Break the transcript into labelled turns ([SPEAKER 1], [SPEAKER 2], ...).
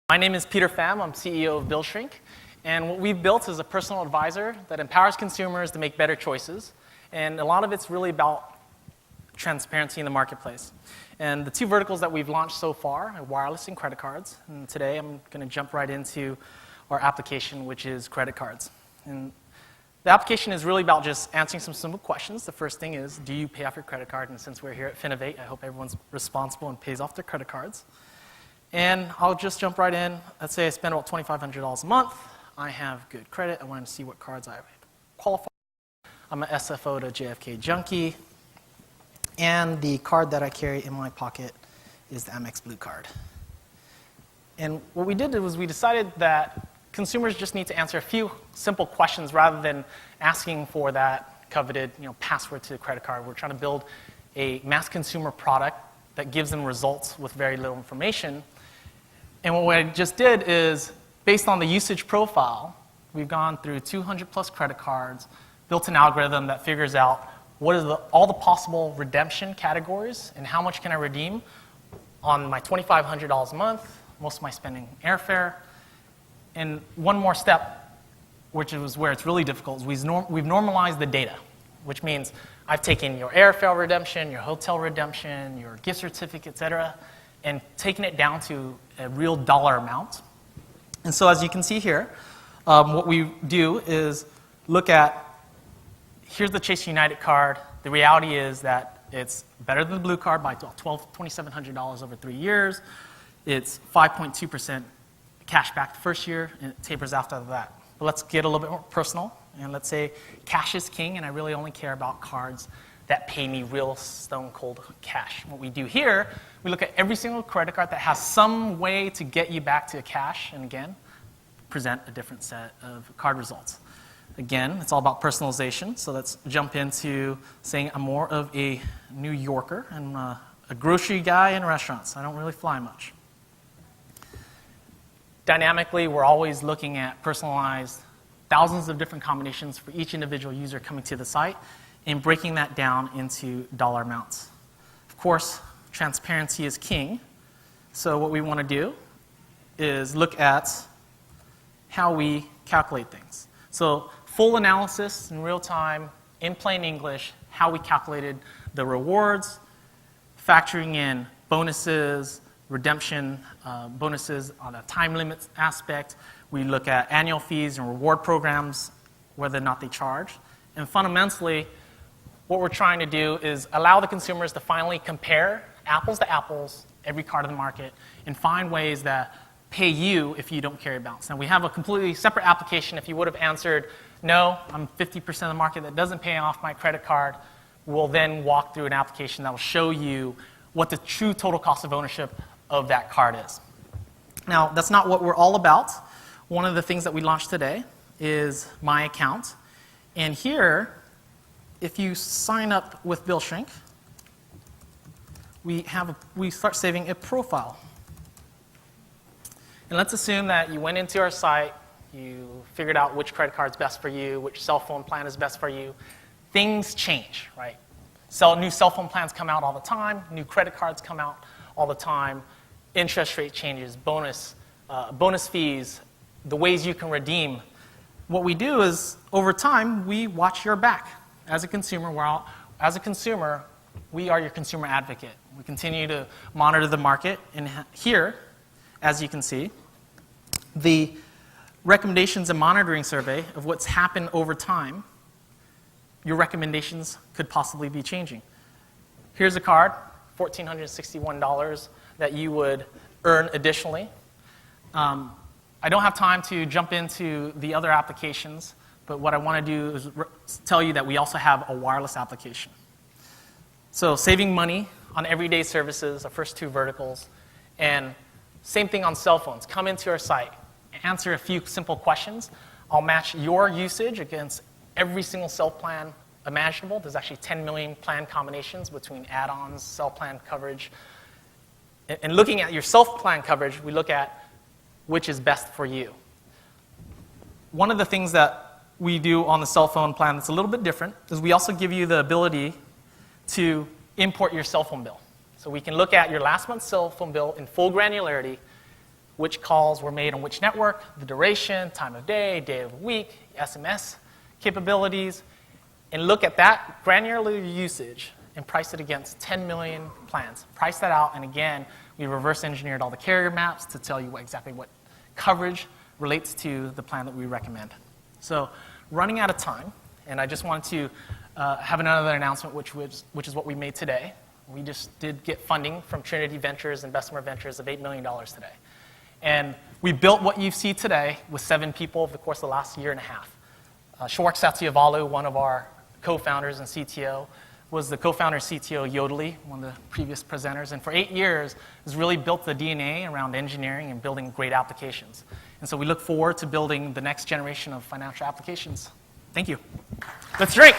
[SPEAKER 1] My name is Peter Pham. I'm CEO of Billshrink. And what we've built is a personal advisor that empowers consumers to make better choices. And a lot of it's really about transparency in the marketplace. And the two verticals that we've launched so far are wireless and credit cards. And today I'm going to jump right into our application, which is credit cards. And the application is really about just answering some simple questions. The first thing is, do you pay off your credit card? And since we're here at Finovate, I hope everyone's responsible and pays off their credit cards. And I'll just jump right in. Let's say I spend about $2,500 a month. I have good credit. I want to see what cards I qualify. I'm an SFO to JFK junkie. And the card that I carry in my pocket is the Amex Blue card. And what we did was we decided that consumers just need to answer a few simple questions rather than asking for that coveted password to the credit card. We're trying to build a mass consumer product that gives them results with very little information. And what I just did is, based on the usage profile, we've gone through 200 plus credit cards, built an algorithm that figures out what are all the possible redemption categories and how much can I redeem on my $2,500 a month, most of my spending airfare. And one more step, which is where it's really difficult, is we've normalized the data, which means I've taken your airfare redemption, your hotel redemption, your gift certificate, et cetera, and taken it down to a real dollar amount. And so as you can see here, what we do is look at, here's the Chase United card. The reality is that it's better than the Blue card by $2,700 over 3 years. It's 5.2% cash back the first year, and it tapers after that. But let's get a little bit more personal, and let's say cash is king, and I really only care about cards that pay me real stone cold cash. What we do here, we look at every single credit card that has some way to get you back to cash, and again, present a different set of card results. Again, it's all about personalization, so let's jump into saying I'm more of a New Yorker and a grocery guy in restaurants. I don't really fly much. Dynamically, we're always looking at personalized thousands of different combinations for each individual user coming to the site and breaking that down into dollar amounts. Of course, transparency is king. So what we want to do is look at how we calculate things. So full analysis in real time, in plain English, how we calculated the rewards, factoring in bonuses, redemption bonuses on a time limit aspect. We look at annual fees and reward programs, whether or not they charge. And fundamentally, what we're trying to do is allow the consumers to finally compare apples to apples, every card in the market, and find ways that pay you if you don't carry a balance. Now, we have a completely separate application. If you would have answered, no, I'm 50% of the market that doesn't pay off my credit card, we'll then walk through an application that will show you what the true total cost of ownership of that card is. Now, that's not what we're all about. One of the things that we launched today is My Account. And here, if you sign up with Billshrink, we start saving a profile. And let's assume that you went into our site, you figured out which credit card is best for you, which cell phone plan is best for you. Things change, right? New cell phone plans come out all the time, new credit cards come out all the time, interest rate changes, bonus fees, the ways you can redeem. What we do is, over time, we watch your back. As a consumer, we are your consumer advocate. We continue to monitor the market, and here, as you can see, the recommendations and monitoring survey of what's happened over time, your recommendations could possibly be changing. Here's a card, $1,461 that you would earn additionally. I don't have time to jump into the other applications, but what I want to do is tell you that we also have a wireless application. So saving money on everyday services, our first two verticals, and same thing on cell phones. Come into our site, answer a few simple questions. I'll match your usage against every single cell plan imaginable. There's actually 10 million plan combinations between add-ons, cell plan coverage. And looking at your self-plan coverage, we look at which is best for you. One of the things that we do on the cell phone plan that's a little bit different is we also give you the ability to import your cell phone bill. So we can look at your last month's cell phone bill in full granularity, which calls were made on which network, the duration, time of day of the week, SMS capabilities, and look at that granular usage and price it against 10 million plans. Price that out, and again, we reverse engineered all the carrier maps to tell you exactly what coverage relates to the plan that we recommend. So running out of time, and I just wanted to have another announcement, which is what we made today. We just did get funding from Trinity Ventures and Bessemer Ventures of $8 million today. And we built what you see today with 7 people over the course of the last year and a half. Shawark Satyavalu, one of our co-founders and CTO, was the co-founder and CTO of Yodely, one of the previous presenters, and for 8 years has really built the DNA around engineering and building great applications. And so we look forward to building the next generation of financial applications. Thank you. Let's drink.